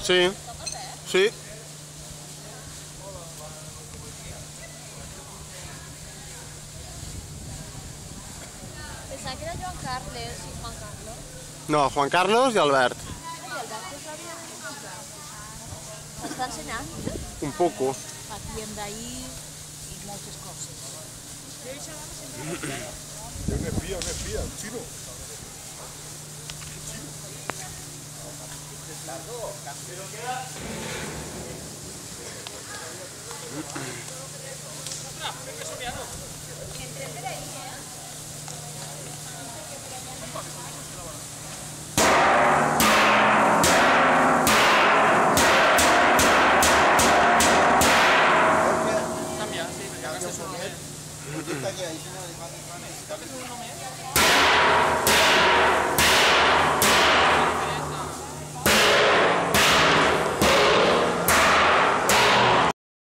Sí. Sí. Pensava que era Joan Carles i Juan Carlos. No, Juan Carlos i Albert. Ai, Albert és l'havia de posar. M'està ensenyant? Un poco. Partíem d'ahir i moltes coses. Un espía, un chino. Cambia, sí, ya hagas eso.